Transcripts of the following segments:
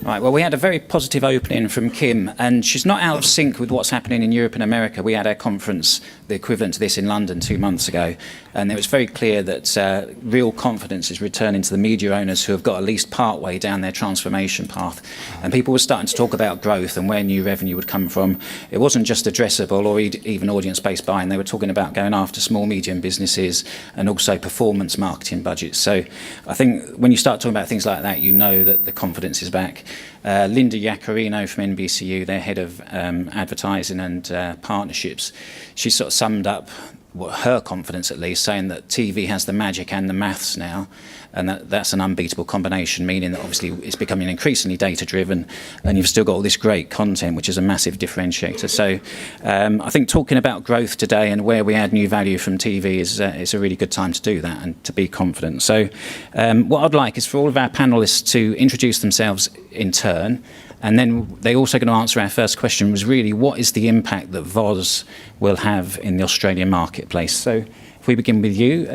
Right, well, we had a very positive opening from Kim, and she's not out of sync with what's happening in Europe and America. We had our conference, the equivalent to this, in London 2 months ago, and it was very clear that real confidence is returning to the media owners who have got at least part way down their transformation path. And people were starting to talk about growth and where new revenue would come from. It wasn't just addressable or even audience-based buying. They were talking about going after small, medium businesses and also performance marketing budgets. So I think when you start talking about things like that, you know that the confidence is back. Linda Iaccarino from NBCU, their head of advertising and partnerships, she sort of summed up her confidence, at least, saying that TV has the magic and the maths now, and that's an unbeatable combination, meaning that obviously it's becoming increasingly data-driven, and you've still got all this great content, which is a massive differentiator. So I think talking about growth today and where we add new value from TV is a really good time to do that and to be confident. So what I'd like is for all of our panellists to introduce themselves in turn, and then they're also going to answer our first question, was really what is the impact that VOZ will have in the Australian marketplace. So if we begin with you,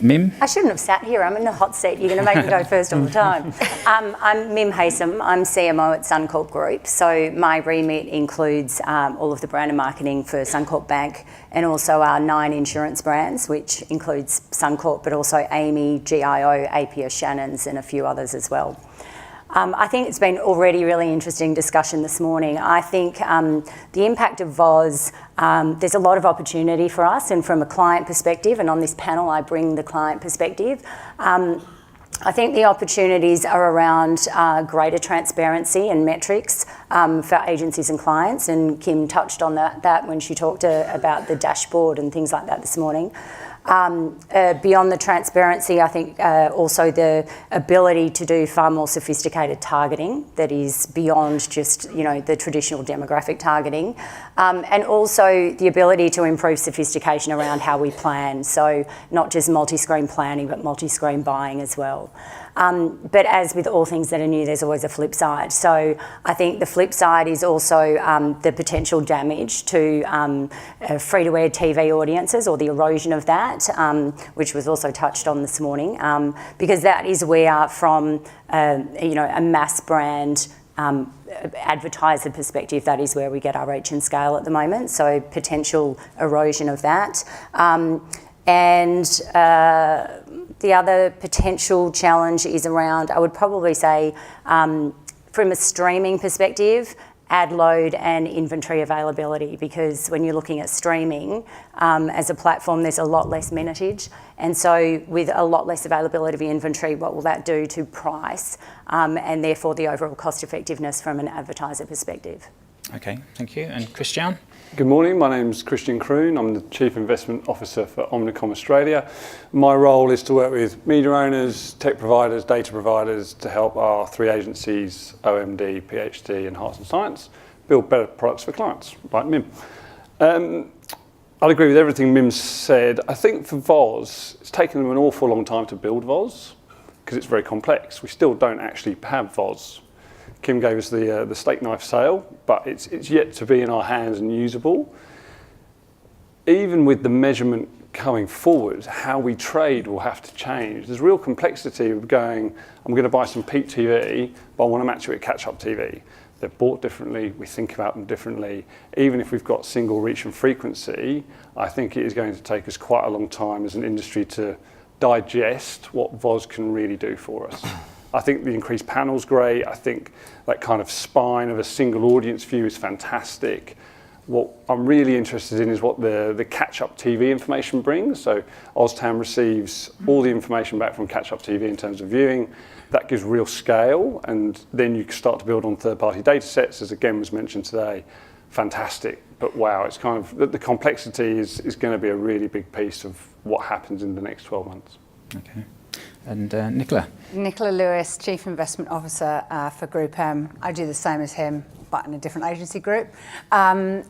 Mim. I shouldn't have sat here. I'm in the hot seat. You're going to make me go first all the time. I'm Mim Haysom. I'm CMO at Suncorp Group. So my remit includes all of the brand and marketing for Suncorp Bank and also our 9 insurance brands, which includes Suncorp, but also AMI, GIO, APS Shannons and a few others as well. I think it's been already really interesting discussion this morning. I think the impact of VOZ, there's a lot of opportunity for us, and from a client perspective, and on this panel I bring the client perspective, I think the opportunities are around greater transparency and metrics for agencies and clients, and Kim touched on that when she talked about the dashboard and things like that this morning. Beyond the transparency, I think also the ability to do far more sophisticated targeting that is beyond just, the traditional demographic targeting, and also the ability to improve sophistication around how we plan. So not just multi-screen planning, but multi-screen buying as well. But as with all things that are new, there's always a flip side. So I think the flip side is also the potential damage to free-to-air TV audiences, or the erosion of that, which was also touched on this morning, because that is where, from a mass brand advertiser perspective, that is where we get our reach and scale at the moment. So potential erosion of that. The other potential challenge is around, I would probably say, from a streaming perspective, ad load and inventory availability, because when you're looking at streaming as a platform, there's a lot less minutage. And so with a lot less availability of inventory, what will that do to price and therefore the overall cost effectiveness from an advertiser perspective? Okay, thank you. And Kristiaan? Good morning, my name's Kristiaan Kroon. I'm the Chief Investment Officer for Omnicom Australia. My role is to work with media owners, tech providers, data providers to help our 3 agencies, OMD, PhD and Hearts and Science, build better products for clients, like Mim. I'd agree with everything Mim said. I think for VOZ, it's taken them an awful long time to build VOZ because it's very complex. We still don't actually have VOZ. Kim gave us the steak knife sale, but it's yet to be in our hands and usable. Even with the measurement coming forward, how we trade will have to change. There's real complexity of going, I'm going to buy some peak TV, but I want to match it with catch-up TV. They're bought differently, we think about them differently. Even if we've got single reach and frequency, I think it is going to take us quite a long time as an industry to digest what VOZ can really do for us. I think the increased panel's great. I think that kind of spine of a single audience view is fantastic. What I'm really interested in is what the catch-up TV information brings. So OzTam receives all the information back from catch-up TV in terms of viewing. That gives real scale, and then you start to build on third-party data sets, as again was mentioned today. Fantastic, but wow, it's kind of, the complexity is going to be a really big piece of what happens in the next 12 months. Okay. And Nicola? Nicola Lewis, Chief Investment Officer for GroupM. I do the same as him, but in a different agency group.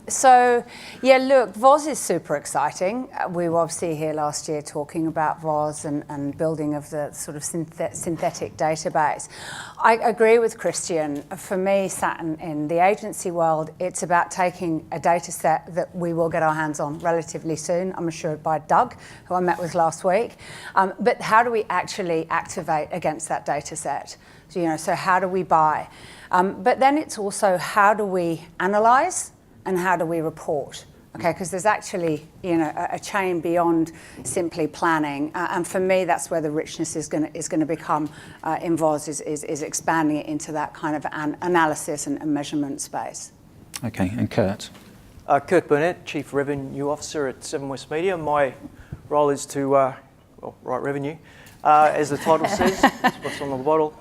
So, yeah, look, VOZ is super exciting. We were obviously here last year talking about VOZ and building of the sort of synthetic database. I agree with Kristiaan. For me, sat in the agency world, it's about taking a data set that we will get our hands on relatively soon, I'm assured by Doug, who I met with last week. But how do we actually activate against that data set? So, so how do we buy? But then it's also how do we analyse and how do we report? Okay, because there's actually, a chain beyond simply planning, and for me, that's where the richness is going to become in VOS is expanding it into that kind of analysis and measurement space. Okay, and Kurt. Kurt Burnett, Chief Revenue Officer at 7 West Media. My role is to write revenue, as the title says. That's what's on the bottle.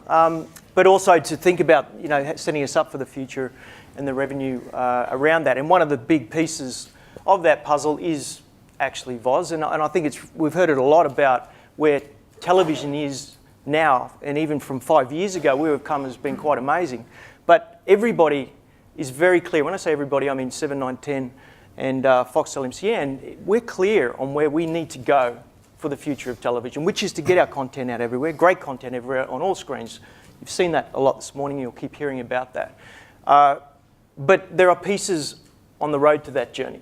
But also to think about, setting us up for the future and the revenue around that. And one of the big pieces of that puzzle is actually VOS, and I think we've heard it a lot about where television is now, and even from 5 years ago, where we've come has been quite amazing. But everybody is very clear. When I say everybody, I mean 7, 9, 10 and Foxtel MCN. We're clear on where we need to go for the future of television, which is to get our content out everywhere, great content everywhere on all screens. You've seen that a lot this morning. You'll keep hearing about that. But there are pieces on the road to that journey.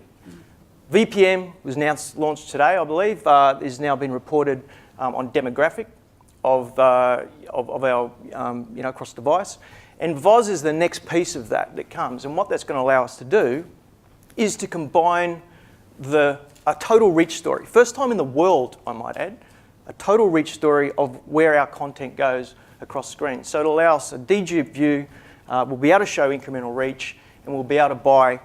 VPN was launched today, I believe. Is now been reported on demographic of our across device, and VOS is the next piece of that comes. And what that's going to allow us to do is to combine a total reach story, first time in the world, I might add, a total reach story of where our content goes across screens. So it'll allow us a dedupe view. We'll be able to show incremental reach, and we'll be able to buy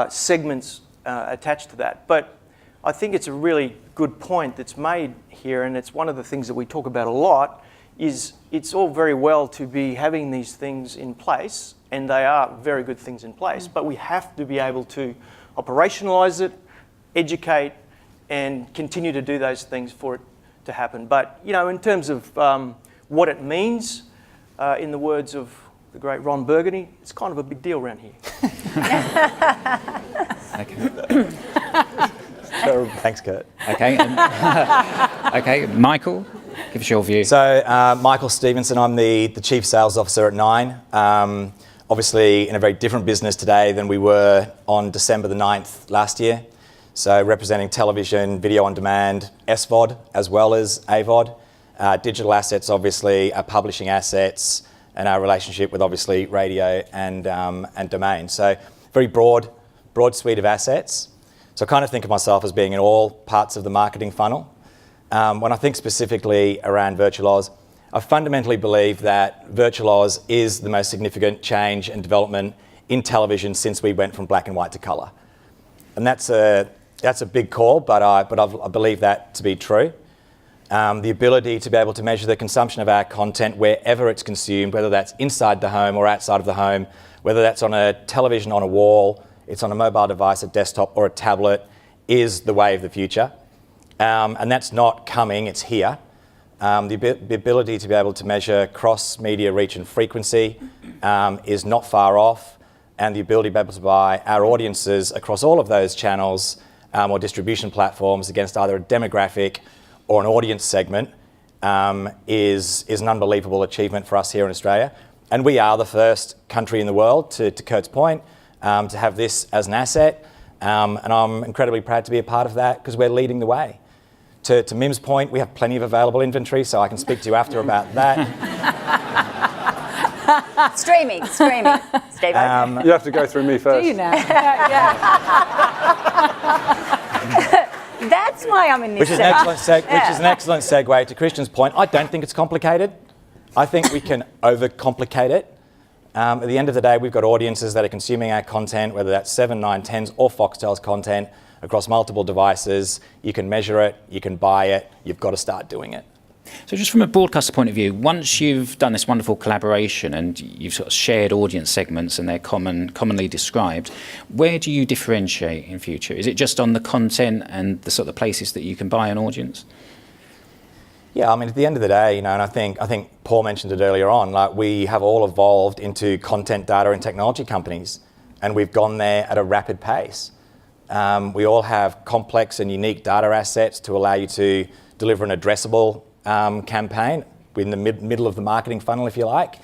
segments attached to that. But I think it's a really good point that's made here, and it's one of the things that we talk about a lot, is it's all very well to be having these things in place, and they are very good things in place, but we have to be able to operationalise it, educate, and continue to do those things for it to happen. But, in terms of what it means, in the words of the great Ron Burgundy, it's kind of a big deal around here. Okay. Thanks, Kurt. Okay. Okay, Michael, give us your view. So, Michael Stephenson, I'm the Chief Sales Officer at Nine. Obviously, in a very different business today than we were on December the 9th last year. So, representing television, video on demand, SVOD, as well as AVOD. Digital assets, obviously, our publishing assets, and our relationship with, obviously, radio and domain. So, very broad suite of assets. So I kind of think of myself as being in all parts of the marketing funnel. When I think specifically around Virtual Oz, I fundamentally believe that Virtual Oz is the most significant change and development in television since we went from black and white to colour. And that's a big call, but I believe that to be true. The ability to be able to measure the consumption of our content wherever it's consumed, whether that's inside the home or outside of the home, whether that's on a television on a wall, it's on a mobile device, a desktop or a tablet, is the way of the future. And that's not coming, it's here. The ability to be able to measure cross-media reach and frequency is not far off, and the ability to be able to buy our audiences across all of those channels or distribution platforms against either a demographic or an audience segment is an unbelievable achievement for us here in Australia. And we are the first country in the world, to Kurt's point, to have this as an asset, and I'm incredibly proud to be a part of that because we're leading the way. To Mim's point, we have plenty of available inventory, so I can speak to you after about that. Streaming, Stephen. You have to go through me first. Do you now? That's why I'm in this. Which is an excellent segue to Kristiaan's point. I don't think it's complicated. I think we can overcomplicate it. At the end of the day, we've got audiences that are consuming our content, whether that's 7, 9, 10s or Foxtel's content across multiple devices. You can measure it, you can buy it, you've got to start doing it. So just from a broadcaster point of view, once you've done this wonderful collaboration and you've sort of shared audience segments and they're commonly described, where do you differentiate in future? Is it just on the content and the sort of places that you can buy an audience? Yeah, I mean, at the end of the day, and I think Paul mentioned it earlier on, like we have all evolved into content, data and technology companies, and we've gone there at a rapid pace. We all have complex and unique data assets to allow you to deliver an addressable campaign in the middle of the marketing funnel, if you like.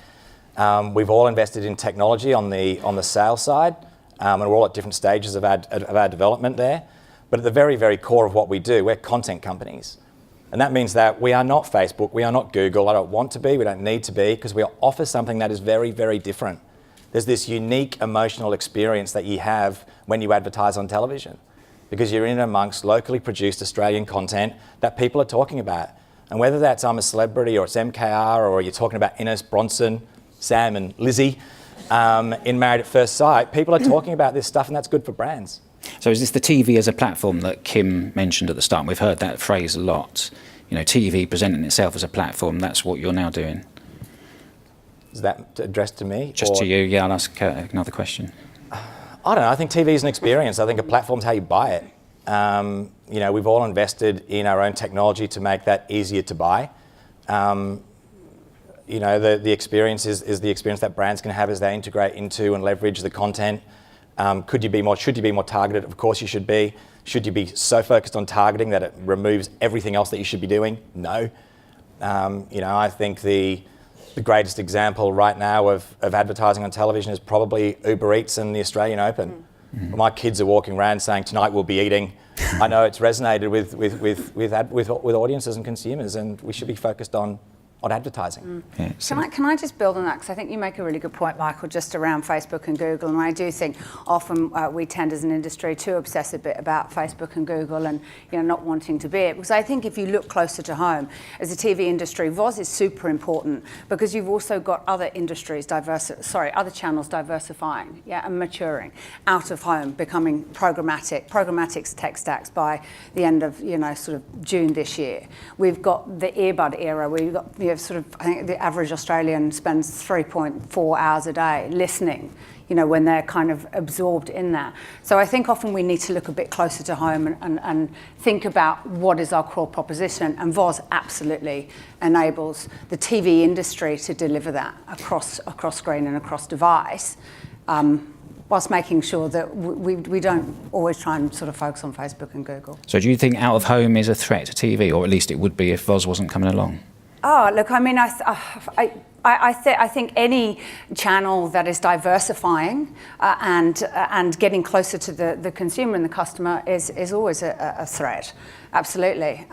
We've all invested in technology on the sales side, and we're all at different stages of our development there. But at the very, very core of what we do, we're content companies. And that means that we are not Facebook, we are not Google, I don't want to be, we don't need to be, because we offer something that is very, very different. There's this unique emotional experience that you have when you advertise on television, because you're in amongst locally produced Australian content that people are talking about. And whether that's I'm a Celebrity or it's MKR or you're talking about Ines Bronson, Sam and Lizzie in Married at First Sight, people are talking about this stuff, and that's good for brands. So is this the TV as a platform that Kim mentioned at the start? We've heard that phrase a lot. You know, TV presenting itself as a platform, that's what you're now doing. Is that addressed to me? Just to you, yeah, I'll ask another question. I don't know, I think TV is an experience. I think a platform's how you buy it. You know, we've all invested in our own technology to make that easier to buy. You know, the experience is the experience that brands can have as they integrate into and leverage the content. Should you be more targeted? Of course you should be. Should you be so focused on targeting that it removes everything else that you should be doing? No. You know, I think the greatest example right now of advertising on television is probably Uber Eats and the Australian Open. Mm-hmm. My kids are walking around saying, tonight we'll be eating. I know it's resonated with audiences and consumers, and we should be focused on advertising. Yeah, so Can I just build on that? Because I think you make a really good point, Michael, just around Facebook and Google. And I do think often we tend as an industry to obsess a bit about Facebook and Google and, you know, not wanting to be it. Because I think if you look closer to home, as a TV industry, VOZ is super important because you've also got other industries, other channels diversifying, yeah, and maturing out of home, becoming programmatic tech stacks by the end of, you know, sort of June this year. We've got the earbud era where you've got, you know, sort of, I think the average Australian spends 3.4 hours a day listening, you know, when they're kind of absorbed in that. So I think often we need to look a bit closer to home and think about what is our core proposition, and VOZ absolutely enables the TV industry to deliver that across screen and across device, whilst making sure that we don't always try and sort of focus on Facebook and Google. do you think out of home is a threat to TV, or at least it would be if VOZ wasn't coming along? Oh, look, I mean, I think any channel that is diversifying and getting closer to the consumer and the customer is always a threat, absolutely.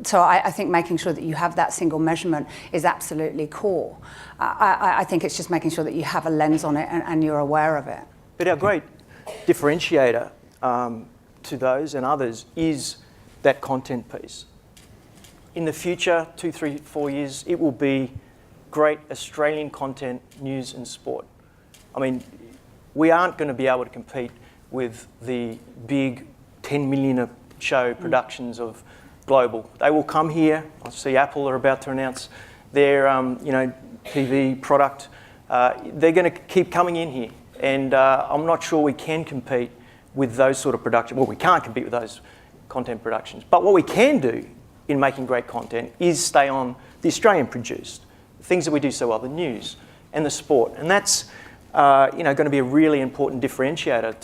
So I think making sure that you have that single measurement is absolutely core. I think it's just making sure that you have a lens on it and you're aware of it. But our great differentiator to those and others is that content piece. In the future, 2, 3, 4 years, it will be great Australian content, news and sport. I mean, we aren't going to be able to compete with the big 10 million a show productions of global. They will come here. I see Apple are about to announce their you know, TV product. They're going to keep coming in here. And I'm not sure we can compete with those sort of productions. Well, we can't compete with those content productions. But what we can do in making great content is stay on the Australian produced, things that we do so well, the news and the sport. And that's you know, going to be a really important differentiator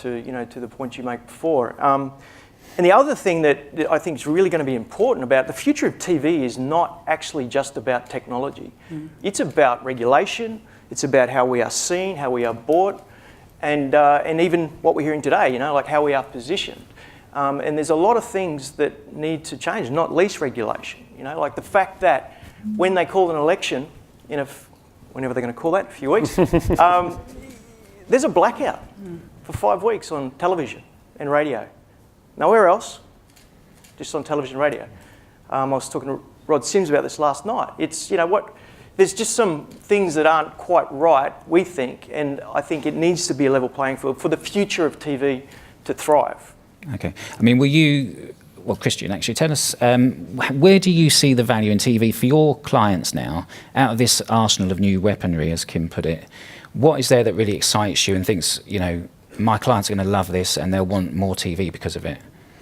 to the point you make before. And the other thing that I think is really going to be important about the future of TV is not actually just about technology. It's about regulation, it's about how we are seen, how we are bought, and even what we're hearing today, you know, like how we are positioned. And there's a lot of things that need to change, not least regulation. You know, like the fact that when they call an election, whenever they're going to call that, a few weeks, there's a blackout for 5 weeks on television and radio. Nowhere else, just on television and radio. I was talking to Rod Sims about this last night. It's, you know what, there's just some things that aren't quite right, we think, and I think it needs to be a level playing field for the future of TV to thrive. Okay. I mean, Kristiaan, actually, tell us, where do you see the value in TV for your clients now, out of this arsenal of new weaponry, as Kim put it? What is there that really excites you and thinks, you know, my clients are going to love this and they'll want more TV because of it?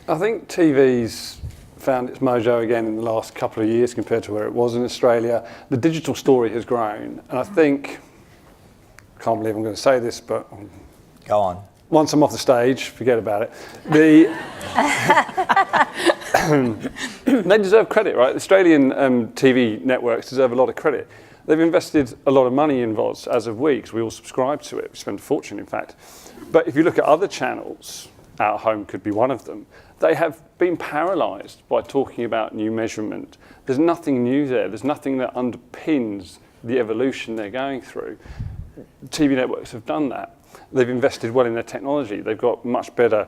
I think TV's found its mojo again in the last couple of years compared to where it was in Australia. The digital story has grown, and I think, I can't believe I'm going to say this, but... Go on. Once I'm off the stage, forget about it. They deserve credit, right? Australian TV networks deserve a lot of credit. They've invested a lot of money in VOZ as of weeks. We all subscribe to it. We spend a fortune, in fact. But if you look at other channels, Out of Home could be one of them, they have been paralysed by talking about new measurement. There's nothing new there. There's nothing that underpins the evolution they're going through. TV networks have done that. They've invested well in their technology. They've got much better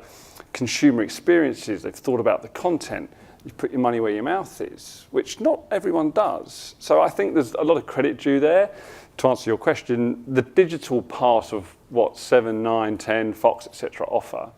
consumer experiences. They've thought about the content. You put your money where your mouth is, which not everyone does. So I think there's a lot of credit due there. To answer your question, the digital part of what 7, 9, 10, Fox, etc. offer,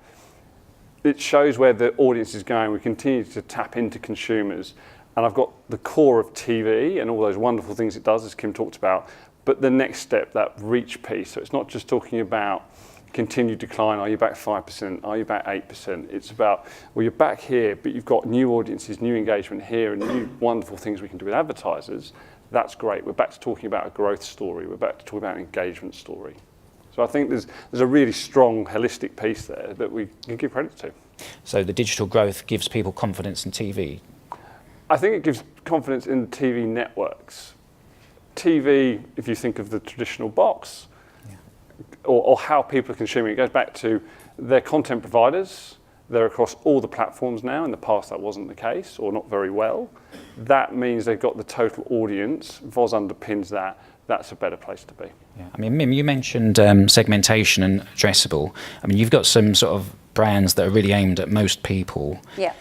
it shows where the audience is going. We continue to tap into consumers. And I've got the core of TV and all those wonderful things it does, as Kim talked about, but the next step, that reach piece. So it's not just talking about continued decline, are you back 5%, are you back 8%? It's about, well, you're back here, but you've got new audiences, new engagement here, and new wonderful things we can do with advertisers. That's great. We're back to talking about a growth story. We're back to talking about an engagement story. So I think there's a really strong holistic piece there that we can give credit to. So the digital growth gives people confidence in TV? I think it gives confidence in TV networks. TV, if you think of the traditional box, or how people are consuming, it goes back to their content providers. They're across all the platforms now. In the past, that wasn't the case, or not very well. That means they've got the total audience. VOZ underpins that. That's a better place to be. Yeah. I mean, Mim, you mentioned segmentation and addressable. I mean, you've got some sort of brands that are really aimed at most people. Yeah.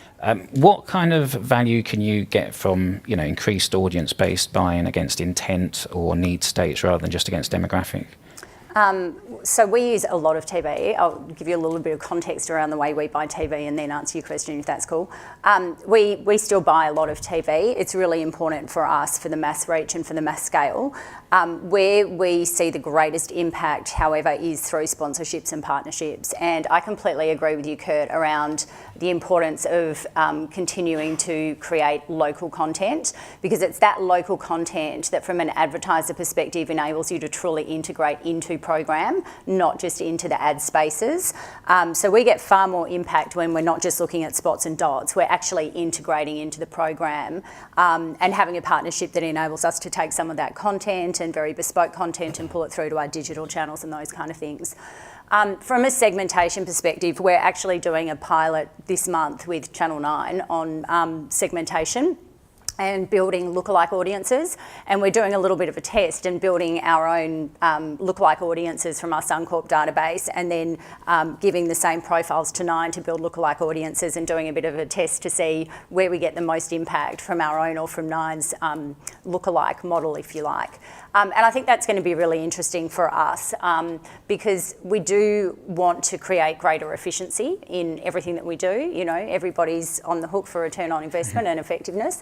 What kind of value can you get from, increased audience-based buying against intent or need states rather than just against demographic? So we use a lot of TV. I'll give you a little bit of context around the way we buy TV and then answer your question if that's cool. We still buy a lot of TV. It's really important for us for the mass reach and for the mass scale. Where we see the greatest impact, however, is through sponsorships and partnerships. And I completely agree with you, Kurt, around the importance of continuing to create local content, because it's that local content that from an advertiser perspective enables you to truly integrate into program, not just into the ad spaces. So we get far more impact when we're not just looking at spots and dots, we're actually integrating into the program and having a partnership that enables us to take some of that content and very bespoke content and pull it through to our digital channels and those kind of things. From a segmentation perspective, we're actually doing a pilot this month with Channel 9 on segmentation and building lookalike audiences, and we're doing a little bit of a test and building our own lookalike audiences from our Suncorp database, and then giving the same profiles to 9 to build lookalike audiences, and doing a bit of a test to see where we get the most impact from our own or from 9's lookalike model, if you like. And I think that's going to be really interesting for us because we do want to create greater efficiency in everything that we do. Everybody's on the hook for return on investment and effectiveness.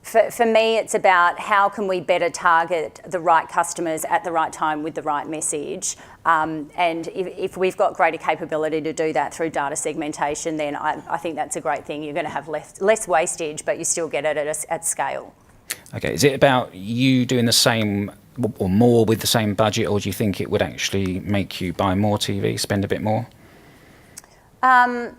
For me, it's about how can we better target the right customers at the right time with the right message. And if we've got greater capability to do that through data segmentation, then I think that's a great thing. You're going to have less wastage, but you still get it at scale. Okay, is it about you doing the same or more with the same budget, or do you think it would actually make you buy more TV, spend a bit more? I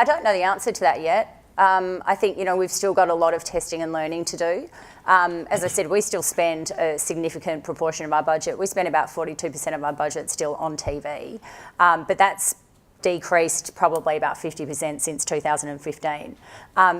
don't know the answer to that yet. I think, we've still got a lot of testing and learning to do. As I said, we still spend a significant proportion of our budget. We spend about 42% of our budget still on TV, but that's decreased probably about 50% since 2015.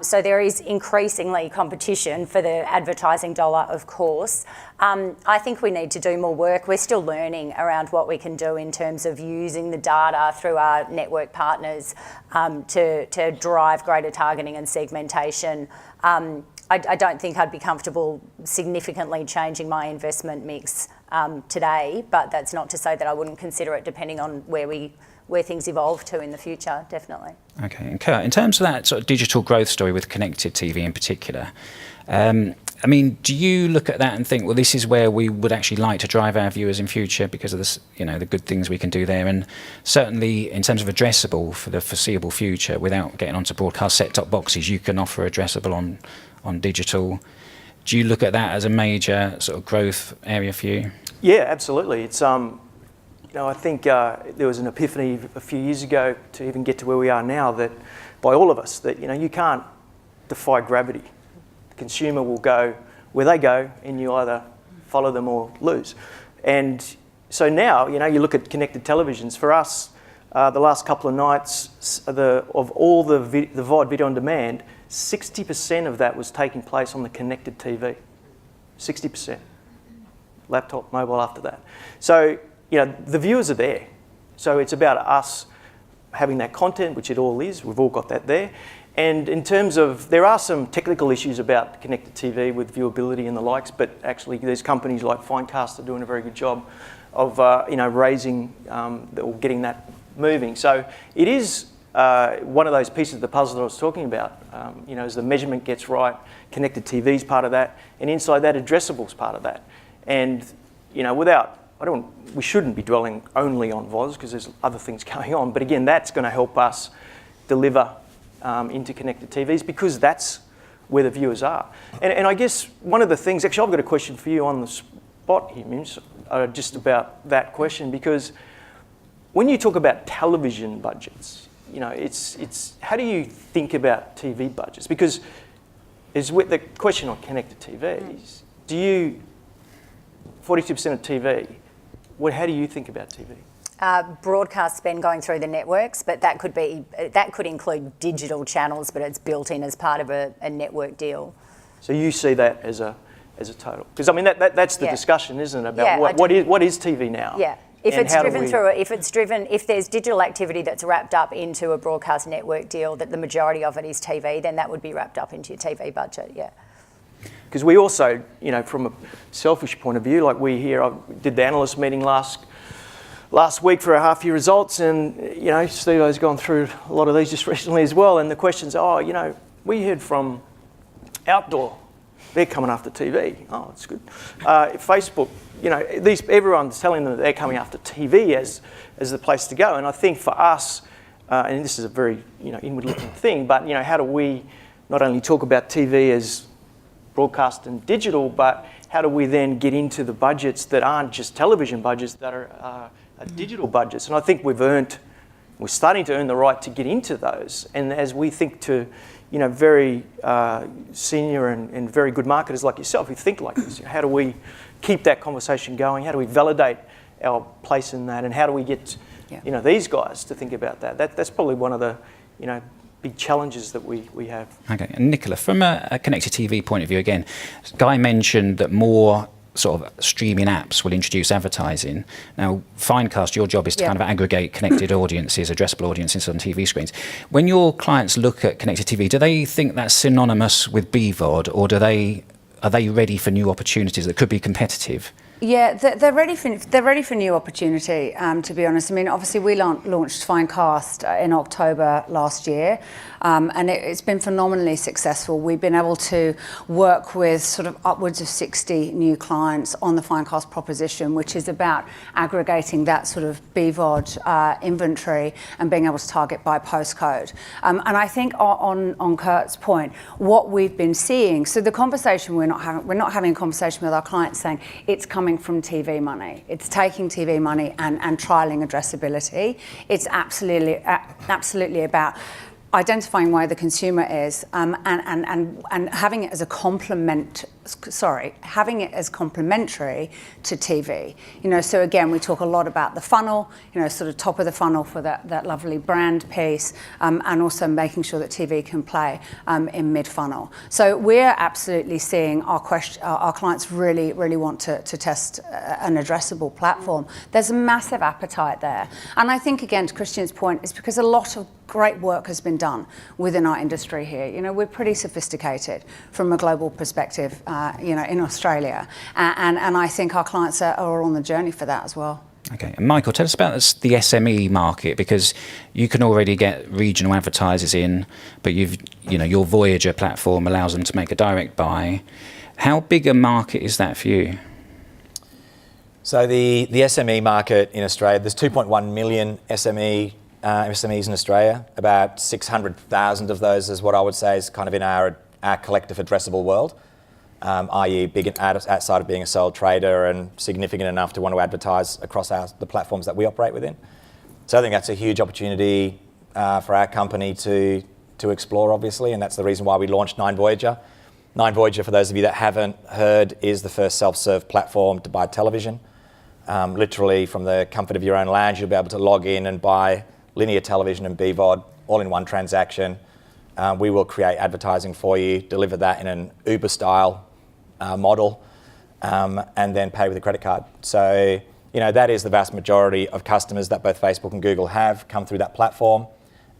So there is increasingly competition for the advertising dollar, of course. I think we need to do more work. We're still learning around what we can do in terms of using the data through our network partners to drive greater targeting and segmentation. I don't think I'd be comfortable significantly changing my investment mix today, but that's not to say that I wouldn't consider it depending on where things evolve to in the future, definitely. Okay, and Kurt, in terms of that sort of digital growth story with connected TV in particular, do you look at that and think, well, this is where we would actually like to drive our viewers in future because of this, the good things we can do there, and certainly in terms of addressable for the foreseeable future, without getting onto broadcast set-top boxes, you can offer addressable on digital. Do you look at that as a major sort of growth area for you? Yeah, absolutely. It's I think there was an epiphany a few years ago to even get to where we are now, that by all of us, that you can't defy gravity. The consumer will go where they go, and you either follow them or lose. And so now, you look at connected televisions. For us, the last couple of nights, of all the VOD video on demand, 60% of that was taking place on the connected TV. 60%. Laptop, mobile after that. So, the viewers are there. So it's about us having that content, which it all is. We've all got that there. And in terms of, there are some technical issues about connected TV with viewability and the likes, but actually there's companies like Finecast that are doing a very good job of, raising or getting that moving. So it is one of those pieces of the puzzle that I was talking about. As the measurement gets right, connected TV is part of that, and inside that, addressable is part of that. And, we shouldn't be dwelling only on VOZ because there's other things going on. But again, that's going to help us deliver into connected TVs because that's where the viewers are. And I guess one of the things, actually I've got a question for you on the spot here, Mims, just about that question, because when you talk about television budgets, it's how do you think about TV budgets? Because it's with the question on connected TVs, 42% of TV, how do you think about TV? Broadcast spend going through the networks, but that could include digital channels, but it's built in as part of a network deal. So you see that as a total? Because that's the discussion, isn't it? About what is TV now? Yeah. If there's digital activity that's wrapped up into a broadcast network deal, that the majority of it is TV, then that would be wrapped up into your TV budget. Yeah. Because we also, from a selfish point of view, like we here, I did the analyst meeting last week for our half-year results, and Steve-O's gone through a lot of these just recently as well. And the questions, we heard from Outdoor, they're coming after TV. Oh, that's good. Facebook, everyone's telling them that they're coming after TV as the place to go. And I think for us, and this is a very inward-looking thing, but how do we not only talk about TV as broadcast and digital, but how do we then get into the budgets that aren't just television budgets, that are digital budgets? And I think we're starting to earn the right to get into those. And as we think to, very senior and very good marketers like yourself who think like this, how do we keep that conversation going? How do we validate our place in that? And how do we get, these guys to think about that? That's probably one of the, big challenges that we have. Okay, and Nicola, from a connected TV point of view, again, Guy mentioned that more sort of streaming apps will introduce advertising. Now, Finecast, your job is to kind of aggregate connected audiences, addressable audiences on TV screens. When your clients look at connected TV, do they think that's synonymous with BVOD, or are they ready for new opportunities that could be competitive? Yeah, they're ready for new opportunity, to be honest. I mean, obviously we launched Finecast in October last year, and it's been phenomenally successful. We've been able to work with sort of upwards of 60 new clients on the Finecast proposition, which is about aggregating that sort of BVOD inventory and being able to target by postcode. And I think on Kurt's point, what we've been seeing, so the conversation we're not having a conversation with our clients saying it's coming from TV money. It's taking TV money and trialling addressability. It's absolutely about identifying where the consumer is and having it as a having it as complementary to TV. So again, we talk a lot about the funnel, sort of top of the funnel for that lovely brand piece, and also making sure that TV can play in mid-funnel. So we're absolutely seeing our clients really want to test an addressable platform. There's a massive appetite there. And I think, again, to Kristiaan's point, it's because a lot of great work has been done within our industry here. We're pretty sophisticated from a global perspective, in Australia. And I think our clients are on the journey for that as well. Okay, and Michael, tell us about the SME market, because you can already get regional advertisers in, but your Voyager platform allows them to make a direct buy. How big a market is that for you? So the SME market in Australia, there's 2.1 million SMEs in Australia. About 600,000 of those is what I would say is kind of in our collective addressable world, i.e. big outside of being a sole trader and significant enough to want to advertise across the platforms that we operate within. So I think that's a huge opportunity for our company to explore, obviously, and that's the reason why we launched 9 Voyager. 9 Voyager, for those of you that haven't heard, is the first self-serve platform to buy television. Literally from the comfort of your own lounge, you'll be able to log in and buy linear television and BVOD, all in one transaction. We will create advertising for you, deliver that in an Uber-style model, and then pay with a credit card. So, that is the vast majority of customers that both Facebook and Google have come through that platform.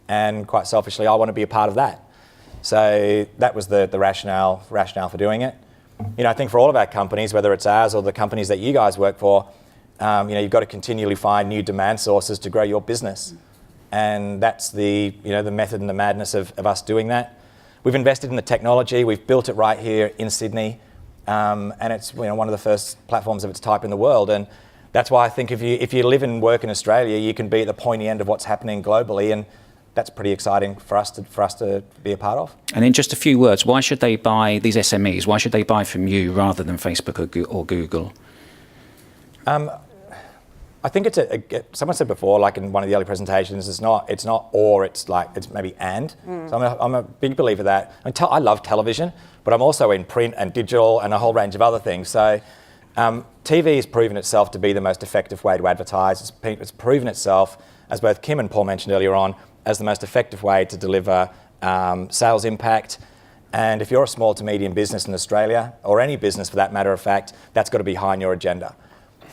And quite selfishly, I want to be a part of that. So that was the rationale for doing it. I think for all of our companies, whether it's ours or the companies that you guys work for, you've got to continually find new demand sources to grow your business. And that's the method and the madness of us doing that. We've invested in the technology. We've built it right here in Sydney. And it's one of the first platforms of its type in the world. And that's why I think if you live and work in Australia, you can be at the pointy end of what's happening globally. And that's pretty exciting for us to be a part of. And in just a few words, why should they buy these SMEs? Why should they buy from you rather than Facebook or Google? I think someone said before, like in one of the early presentations, it's not or, it's maybe and. So I'm a big believer that. I love television, but I'm also in print and digital and a whole range of other things. So TV has proven itself to be the most effective way to advertise. It's proven itself, as both Kim and Paul mentioned earlier on, as the most effective way to deliver sales impact. And if you're a small to medium business in Australia, or any business for that matter of fact, that's got to be high on your agenda.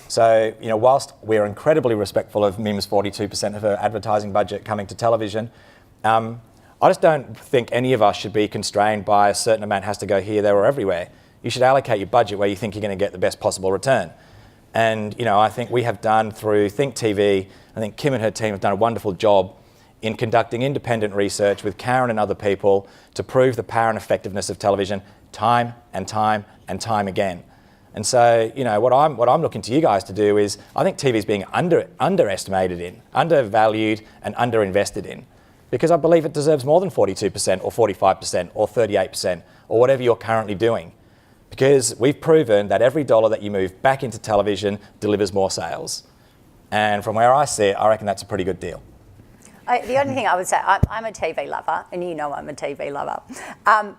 So, whilst we're incredibly respectful of MIM's 42% of her advertising budget coming to television, I just don't think any of us should be constrained by a certain amount has to go here, there or everywhere. You should allocate your budget where you think you're going to get the best possible return. And, I think we have done through Think TV, I think Kim and her team have done a wonderful job in conducting independent research with Karen and other people to prove the power and effectiveness of television time and time and time again. And so, what I'm looking to you guys to do is, I think TV is being underestimated in, undervalued and underinvested in, because I believe it deserves more than 42% or 45% or 38% or whatever you're currently doing. Because we've proven that every dollar that you move back into television delivers more sales. And from where I sit, I reckon that's a pretty good deal. The only thing I would say, I'm a TV lover, and I'm a TV lover.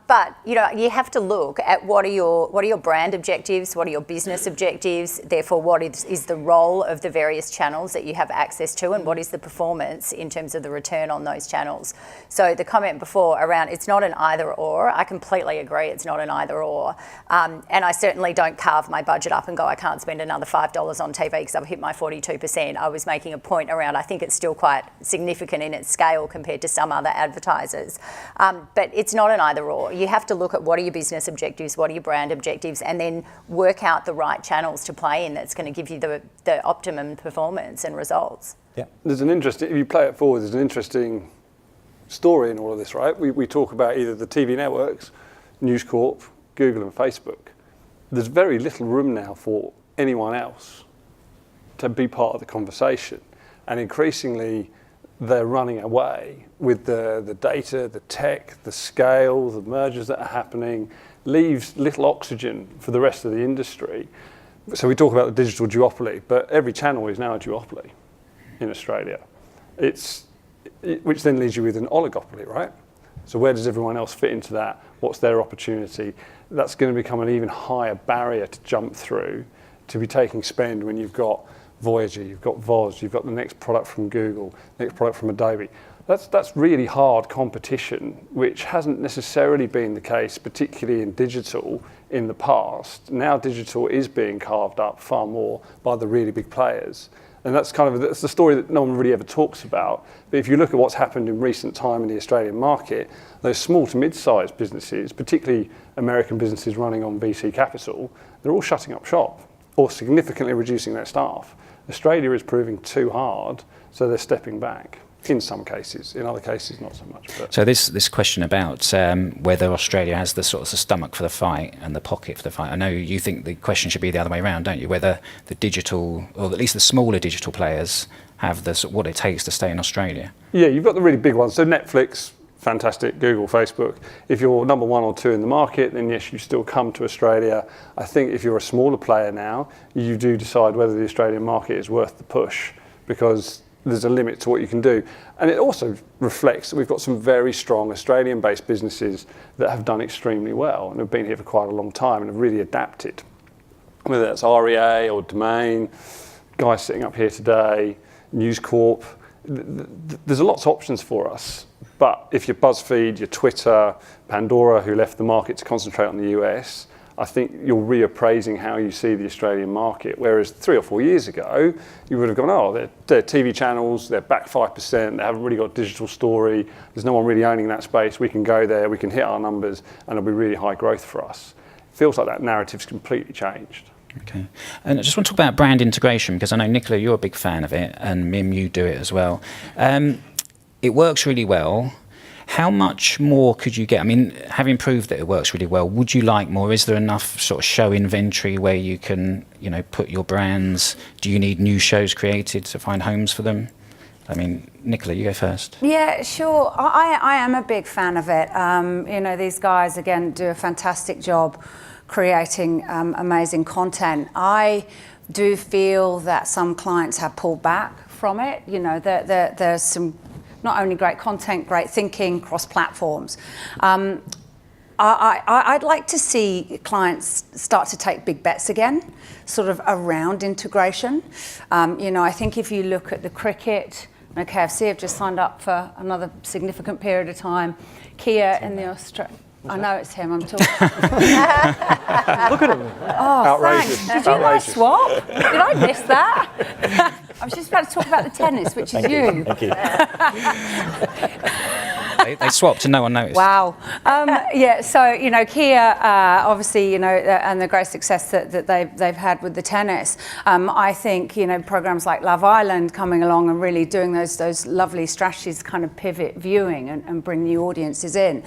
But you have to look at what are your brand objectives, what are your business objectives. Therefore, what is the role of the various channels that you have access to, and what is the performance in terms of the return on those channels. So the comment before around it's not an either or, I completely agree. It's not an either or, and I certainly don't carve my budget up and go, I can't spend another $5 on TV because I've hit my 42%. I was making a point around, I think it's still quite significant in its scale compared to some other advertisers. But it's not an either or. You have to look at what are your business objectives, what are your brand objectives, and then work out the right channels to play in that's going to give you the optimum performance and results. Yeah. If you play it forward, there's an interesting story in all of this, right? We talk about either the TV networks, News Corp, Google and Facebook. There's very little room now for anyone else to be part of the conversation. And increasingly, they're running away with the data, the tech, the scale, the mergers that are happening, leaves little oxygen for the rest of the industry. So we talk about the digital duopoly, but every channel is now a duopoly in Australia. Which then leaves you with an oligopoly, right? So where does everyone else fit into that? What's their opportunity? That's going to become an even higher barrier to jump through, to be taking spend when you've got Voyager, you've got Voz, you've got the next product from Google, next product from Adobe. That's really hard competition, which hasn't necessarily been the case, particularly in digital in the past. Now digital is being carved up far more by the really big players. And that's the story that no one really ever talks about. But if you look at what's happened in recent time in the Australian market, those small to mid-sized businesses, particularly American businesses running on VC capital, they're all shutting up shop or significantly reducing their staff. Australia is proving too hard, so they're stepping back in some cases. In other cases, not so much. But. So this question about whether Australia has the sort of the stomach for the fight and the pocket for the fight. I know you think the question should be the other way around, don't you? Whether the digital, or at least the smaller digital players, have what it takes to stay in Australia. Yeah, you've got the really big ones. So Netflix, fantastic, Google, Facebook. If you're number 1 or 2 in the market, then yes, you still come to Australia. I think if you're a smaller player now, you do decide whether the Australian market is worth the push, because there's a limit to what you can do. And it also reflects that we've got some very strong Australian-based businesses that have done extremely well and have been here for quite a long time and have really adapted. Whether that's REA or Domain, guys sitting up here today, News Corp, there's lots of options for us. But if you're BuzzFeed, your Twitter, Pandora, who left the market to concentrate on the US, I think you're reappraising how you see the Australian market. Whereas 3 or 4 years ago, you would have gone, oh, they're TV channels, they're back 5%, they haven't really got a digital story, there's no one really owning that space, we can go there, we can hit our numbers, and it'll be really high growth for us. It feels like that narrative's completely changed. Okay. And I just want to talk about brand integration, because I know, Nicola, you're a big fan of it, and Mim, you do it as well. It works really well. How much more could you get? I mean, having proved that it works really well, would you like more? Is there enough sort of show inventory where you can, put your brands? Do you need new shows created to find homes for them? I mean, Nicola, you go first. Yeah, sure. I am a big fan of it. These guys, again, do a fantastic job creating amazing content. I do feel that some clients have pulled back from it. There's some not only great content, great thinking, cross platforms. I'd like to see clients start to take big bets again, sort of around integration. I think if you look at the cricket, KFC have just signed up for another significant period of time. Kia in the Australia. I know it's him, I'm talking. Look at him. Oh, Outrageous. thanks. Did you not swap? Did I miss that? I was just about to talk about the tennis, which is you. Thank you. They swapped and no one noticed. Wow. So, Kia, obviously, and the great success that they've had with the tennis. I think, programs like Love Island coming along and really doing those lovely strategies, kind of pivot viewing and bring new audiences in.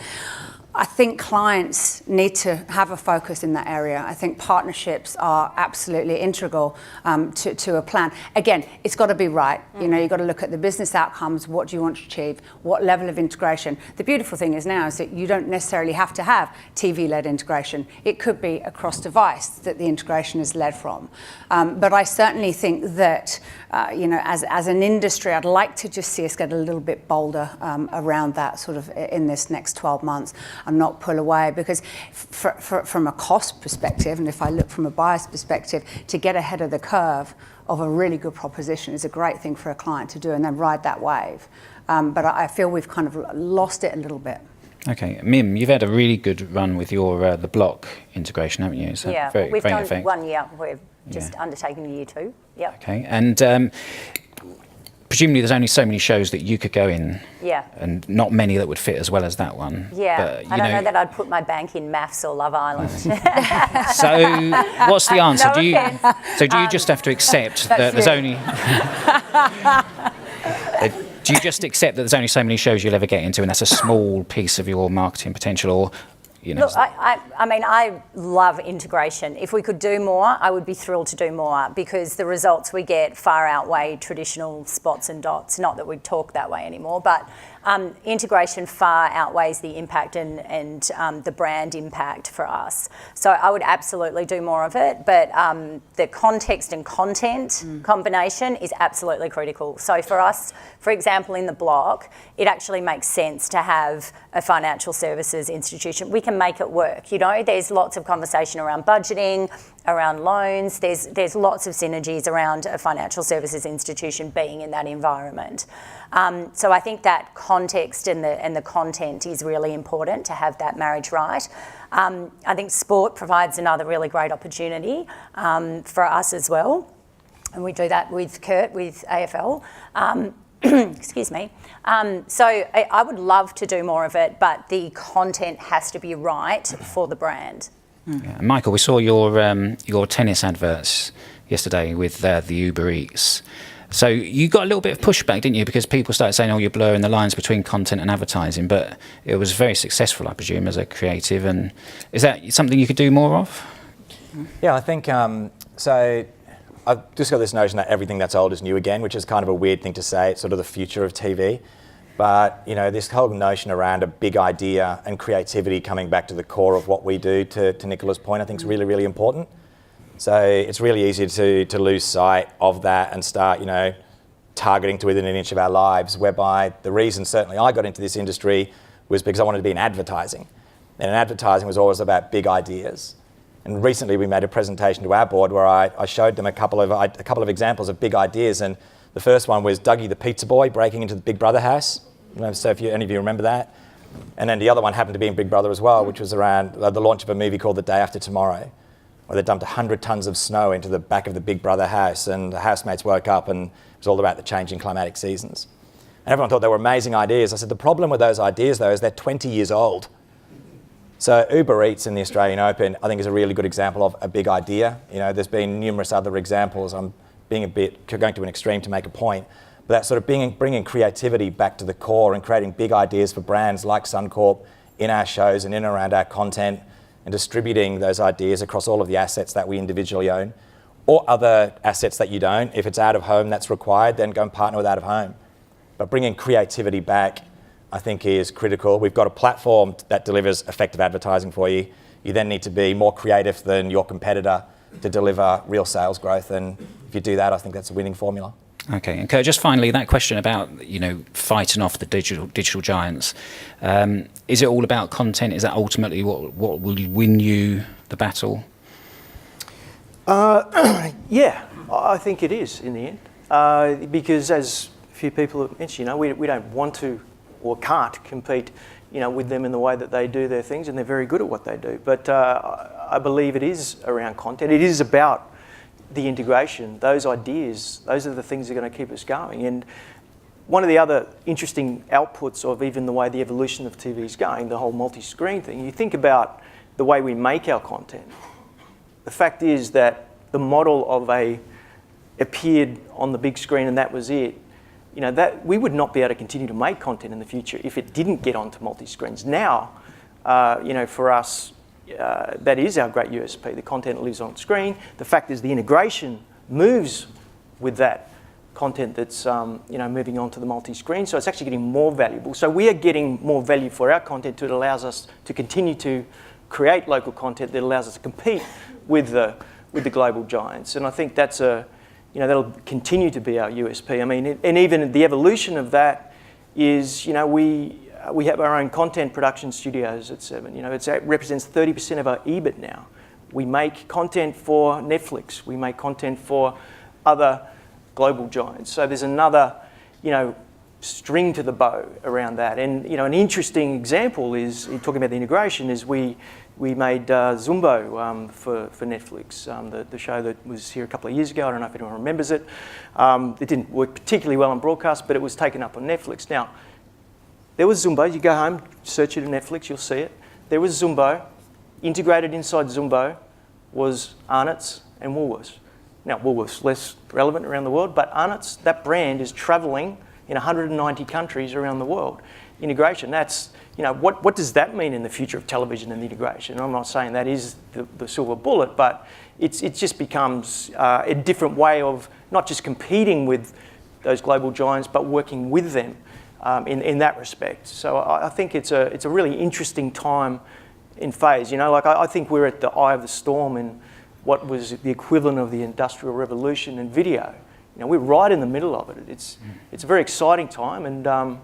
I think clients need to have a focus in that area. I think partnerships are absolutely integral to a plan. Again, it's got to be right. You've got to look at the business outcomes. What do you want to achieve? What level of integration? The beautiful thing is now is that you don't necessarily have to have TV-led integration. It could be across device that the integration is led from. But I certainly think that, as an industry, I'd like to just see us get a little bit bolder around that sort of in this next 12 months. And not pull away, because from a cost perspective, and if I look from a buyer's perspective, to get ahead of the curve of a really good proposition is a great thing for a client to do, and then ride that wave. But I feel we've kind of lost it a little bit. Okay, Mim, you've had a really good run with your the block integration, haven't you? So Yeah, very, we've very done effective. 1 year. We're just undertaking year 2. Yeah. Okay, and presumably there's only so many shows that you could go in. Yeah. And not many that would fit as well as that one. Yeah, But, I don't know that I'd put my bank in maths or Love Island. So what's the answer? No Do you offence. just have to accept that there's only... Do you just accept that there's only so many shows you'll ever get into, and that's a small piece of your marketing potential, or... Look, I love integration. If we could do more, I would be thrilled to do more, because the results we get far outweigh traditional spots and dots. Not that we talk that way anymore, but integration far outweighs the impact and the brand impact for us. So I would absolutely do more of it, but the context and content combination is absolutely critical. So for us, for example, in the block, it actually makes sense to have a financial services institution. We can make it work. There's lots of conversation around budgeting, around loans. There's lots of synergies around a financial services institution being in that environment. So I think that context and the content is really important to have that marriage right. I think sport provides another really great opportunity for us as well. And we do that with Kurt, with AFL. Excuse me. So I would love to do more of it, but the content has to be right for the brand. Yeah. Michael, we saw your tennis adverts yesterday with the Uber Eats. So you got a little bit of pushback, didn't you? Because people started saying, "Oh, you're blurring the lines between content and advertising." But it was very successful, I presume, as a creative. And is that something you could do more of? Yeah, I think so. I've just got this notion that everything that's old is new again, which is kind of a weird thing to say. It's sort of the future of TV. But, this whole notion around a big idea and creativity coming back to the core of what we do, to Nicola's point, I think is really, really important. So it's really easy to lose sight of that and start, targeting to within an inch of our lives, whereby the reason certainly I got into this industry was because I wanted to be in advertising. And advertising was always about big ideas. And recently we made a presentation to our board where I showed them a couple of examples of big ideas, and The first one was Dougie the pizza boy breaking into the Big Brother house. So if any of you remember that. And then the other one happened to be in Big Brother as well, which was around the launch of a movie called The Day After Tomorrow, where they dumped 100 tons of snow into the back of the Big Brother house, and the housemates woke up and it was all about the changing climatic seasons. And everyone thought they were amazing ideas. I said, the problem with those ideas, though, is they're 20 years old. So Uber Eats in the Australian Open, I think, is a really good example of a big idea. You know, there's been numerous other examples. I'm going to an extreme to make a point. But that sort of bringing creativity back to the core and creating big ideas for brands like Suncorp in our shows and in and around our content, and distributing those ideas across all of the assets that we individually own, or other assets that you don't. If it's out of home that's required, then go and partner with out of home. But bringing creativity back, I think, is critical. We've got a platform that delivers effective advertising for you. You then need to be more creative than your competitor to deliver real sales growth. And if you do that, I think that's a winning formula. Okay, and Kurt, just finally, that question about, you know, fighting off the digital giants. Is it all about content? Is that ultimately what will win you the battle? Yeah, I think it is in the end, because as a few people have mentioned, you know, we don't want to or can't compete, you know, with them in the way that they do their things, and they're very good at what they do. But I believe it is around content. It is about the integration, those ideas. Those are the things that are going to keep us going. And one of the other interesting outputs of even the way the evolution of TV is going, the whole multi-screen thing, you think about the way we make our content. The fact is that the model of appeared on the big screen and that was it, you know, that we would not be able to continue to make content in the future if it didn't get onto multi-screens. Now, you know, for us, that is our great USP. The content lives on screen. The fact is the integration moves with that content that's you know, moving on to the multi-screen. So it's actually getting more valuable. So we are getting more value for our content. It allows us to continue to create local content that allows us to compete with the global giants. And I think that's you know, that'll continue to be our USP. I mean, and even the evolution of that is, you know, we have our own content production studios at Seven. You know, it represents 30% of our EBIT now. We make content for Netflix. We make content for other global giants. So there's another, you know, string to the bow around that. And, you know, an interesting example is, talking about the integration, is we made Zumbo for Netflix, the show that was here a couple of years ago. I don't know if anyone remembers it. It didn't work particularly well on broadcast, but it was taken up on Netflix. Now, there was Zumbo. You go home, search it on Netflix, you'll see it. There was Zumbo. Integrated inside Zumbo was Arnott's and Woolworths. Now, Woolworths less relevant around the world, but Arnott's, that brand is travelling in 190 countries around the world. Integration, that's, you know, what does that mean in the future of television and integration? I'm not saying that is the silver bullet, but it just becomes a different way of not just competing with those global giants, but working with them in that respect. So I think it's a really interesting time in phase. You know, like I think we're at the eye of the storm in what was the equivalent of the Industrial Revolution in video. You know, we're right in the middle of it. It's a very exciting time, and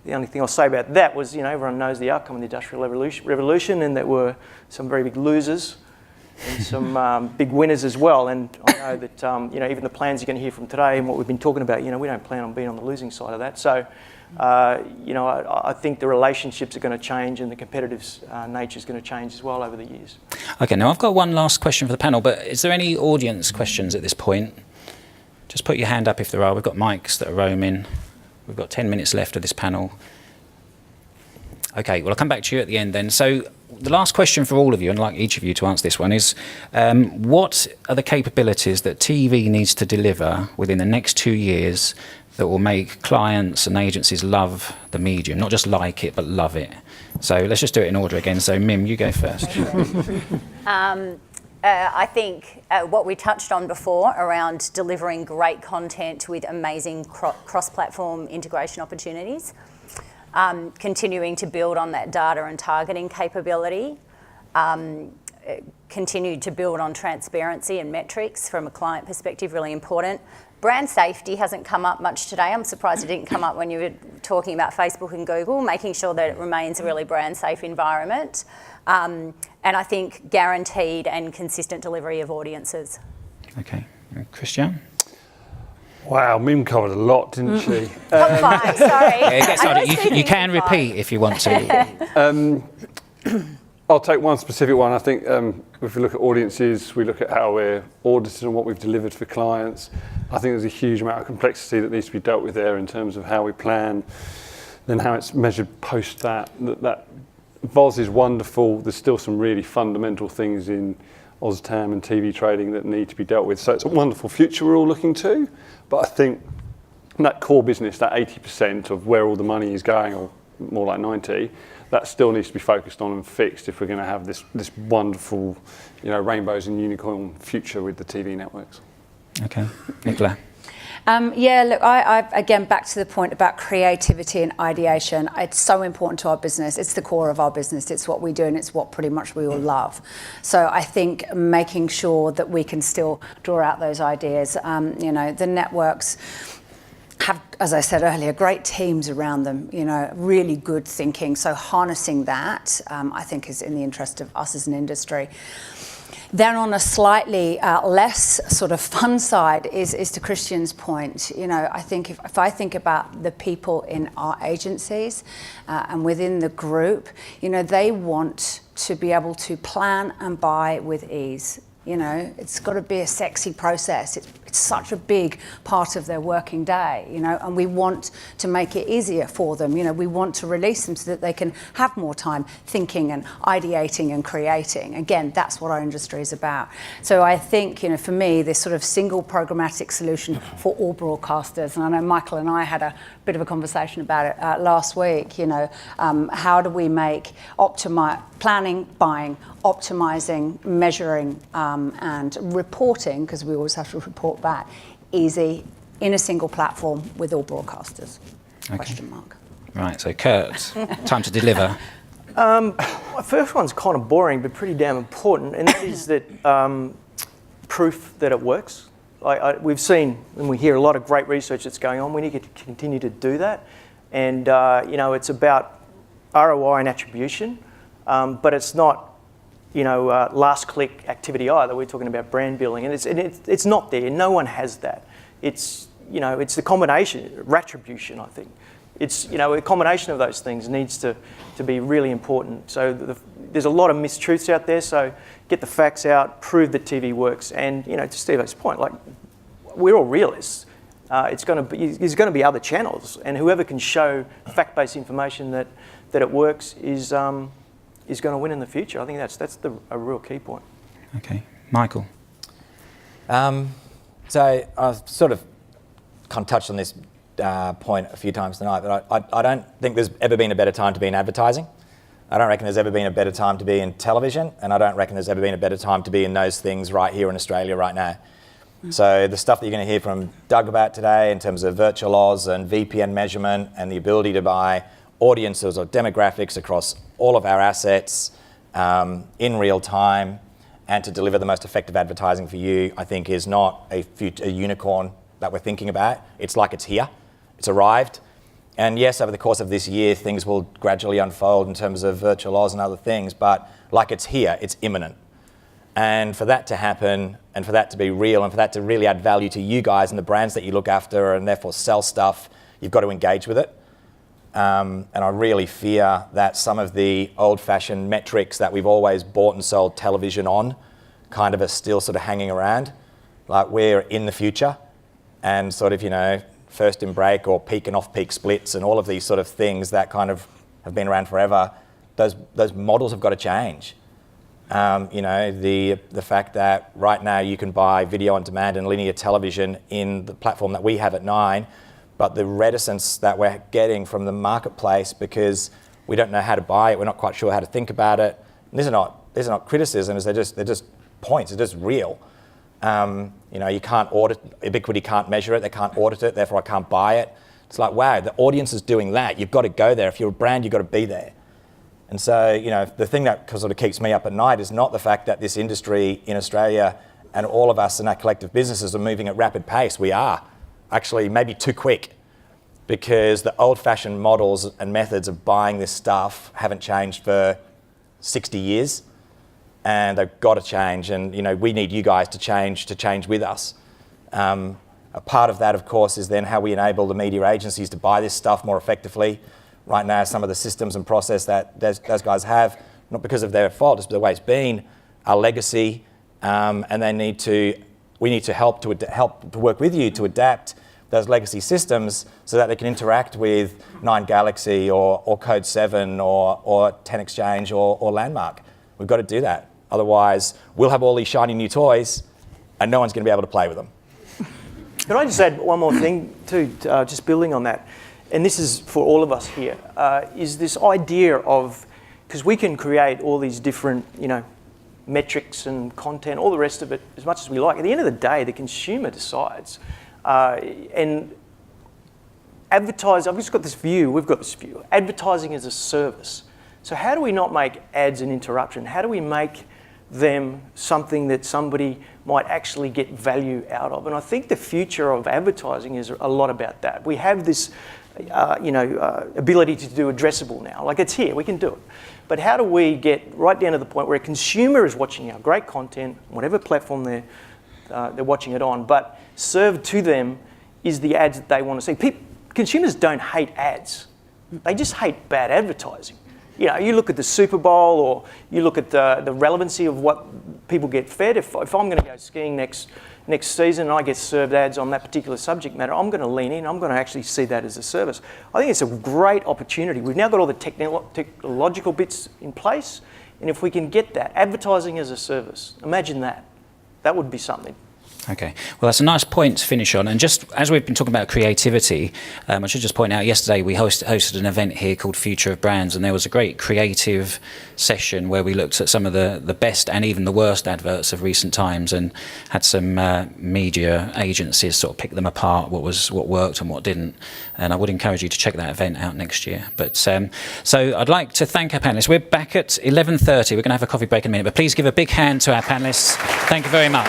the only thing I'll say about that was, you know, everyone knows the outcome of the Industrial Revolution, and there were some very big losers and some big winners as well. And I know that, you know, even the plans you're going to hear from today and what we've been talking about, you know, we don't plan on being on the losing side of that. So, you know, I think the relationships are going to change, and the competitive nature is going to change as well over the years. Okay, now I've got one last question for the panel, but is there any audience questions at this point? Just put your hand up if there are. We've got mics that are roaming. We've got 10 minutes left of this panel. Okay, well, I'll come back to you at the end then. So the last question for all of you, and I'd like each of you to answer this one, is what are the capabilities that TV needs to deliver within the next 2 years that will make clients and agencies love the medium, not just like it, but love it? So let's just do it in order again. So Mim, you go first. I think what we touched on before around delivering great content with amazing cross-platform integration opportunities, continuing to build on that data and targeting capability, continue to build on transparency and metrics from a client perspective, really important. Brand safety hasn't come up much today. I'm surprised it didn't come up when you were talking about Facebook and Google, making sure that it remains a really brand safe environment. And I think guaranteed and consistent delivery of audiences. Okay. Kristiaan? Wow, Mim covered a lot, didn't she? Top 5, sorry. Yeah, it gets I harder. was You thinking can top repeat if you want to. I'll take one specific one. I think if we look at audiences, we look at how we're audited and what we've delivered for clients. I think there's a huge amount of complexity that needs to be dealt with there in terms of how we plan, then how it's measured post that. That VOS is wonderful. There's still some really fundamental things in OzTam and TV trading that need to be dealt with. So it's a wonderful future we're all looking to. But I think that core business, that 80% of where all the money is going, or more like 90, that still needs to be focused on and fixed if we're going to have this wonderful, rainbows and unicorn future with the TV networks. Okay, Nicola. Yeah, look, I again, back to the point about creativity and ideation. It's so important to our business. It's the core of our business. It's what we do, and it's what pretty much we all love. So I think making sure that we can still draw out those ideas. The networks have, as I said earlier, great teams around them, really good thinking. So harnessing that, I think, is in the interest of us as an industry. Then on a slightly less sort of fun side is to Kristiaan's point. I think if I think about the people in our agencies and within the group, they want to be able to plan and buy with ease. It's got to be a sexy process. It's such a big part of their working day, and we want to make it easier for them. We want to release them so that they can have more time thinking and ideating and creating. Again, that's what our industry is about. So I think, for me, this sort of single programmatic solution for all broadcasters, and I know Michael and I had a bit of a conversation about it last week, how do we make planning, buying, optimizing, measuring, and reporting, because we always have to report back, easy in a single platform with all broadcasters? Okay. Question mark. Right, so Kurt, time to deliver. My first one's kind of boring, but pretty damn important, and that is that proof that it works. We've seen, and we hear a lot of great research that's going on. We need to continue to do that, and it's about ROI and attribution, but it's not last click activity either. We're talking about brand building, and it's not there. No one has that. It's the combination, retribution, I think. It's a combination of those things needs to be really important. So there's a lot of mistruths out there. So get the facts out, prove that TV works, and to Steve's point, we're all realists. There's going to be other channels, and whoever can show fact-based information that it works is going to win in the future. I think that's a real key point. Okay, Michael. So I've sort of kind of touched on this point a few times tonight, but I don't think there's ever been a better time to be in advertising. I don't reckon there's ever been a better time to be in television, and I don't reckon there's ever been a better time to be in those things right here in Australia right now. So the stuff that you're going to hear from Doug about today in terms of virtual Oz and VPN measurement and the ability to buy audiences or demographics across all of our assets in real time and to deliver the most effective advertising for you, I think is not a unicorn that we're thinking about. It's like it's here. It's arrived. And yes, over the course of this year, things will gradually unfold in terms of virtual Oz and other things, but like it's here, it's imminent. And for that to happen, and for that to be real, and for that to really add value to you guys and the brands that you look after and therefore sell stuff, you've got to engage with it. And I really fear that some of the old-fashioned metrics that we've always bought and sold television on kind of are still sort of hanging around. Like we're in the future and sort of, first in break or peak and off-peak splits and all of these sort of things that kind of have been around forever, those models have got to change. The fact that right now you can buy video on demand and linear television in the platform that we have at Nine, but the reticence that we're getting from the marketplace because we don't know how to buy it, we're not quite sure how to think about it. And these are not criticisms, they're just points, they're just real. You can't audit, Ubiquity can't measure it, they can't audit it, therefore I can't buy it. It's like, wow, the audience is doing that. You've got to go there. If you're a brand, you've got to be there. And so, the thing that sort of keeps me up at night is not the fact that this industry in Australia and all of us in our collective businesses are moving at rapid pace. We are. Actually, maybe too quick, because the old-fashioned models and methods of buying this stuff haven't changed for 60 years. And they've got to change, and we need you guys to change with us. A part of that, of course, is then how we enable the media agencies to buy this stuff more effectively. Right now, some of the systems and process that those guys have, not because of their fault, just the way it's been, are legacy, and we need to help to work with you to adapt those legacy systems so that they can interact with 9 Galaxy or Code 7 or 10 Exchange or Landmark. We've got to do that. Otherwise, we'll have all these shiny new toys and no one's going to be able to play with them. Can I just add one more thing too, just building on that, and this is for all of us here, is this idea of, because we can create all these different, metrics and content, all the rest of it, as much as we like. At the end of the day, the consumer decides. And advertise, I've just got this view, we've got this view, advertising as a service. So how do we not make ads an interruption? How do we make them something that somebody might actually get value out of? And I think the future of advertising is a lot about that. We have this, ability to do addressable now. Like, it's here, we can do it. But how do we get right down to the point where a consumer is watching our great content, whatever platform they're watching it on, but served to them is the ads that they want to see. Consumers don't hate ads. They just hate bad advertising. You look at the Super Bowl, or you look at the relevancy of what people get fed. If I'm going to go skiing next season and I get served ads on that particular subject matter, I'm going to lean in. I'm going to actually see that as a service. I think it's a great opportunity. We've now got all the technological bits in place, and if we can get that, advertising as a service, imagine that. That would be something. Okay, well, that's a nice point to finish on. And just as we've been talking about creativity, I should just point out, yesterday we hosted an event here called Future of Brands, and there was a great creative session where we looked at some of the best and even the worst adverts of recent times, and had some media agencies sort of pick them apart, what worked and what didn't. And I would encourage you to check that event out next year. But so I'd like to thank our panellists. We're back at 11:30. We're going to have a coffee break in a minute, but please give a big hand to our panellists. Thank you very much.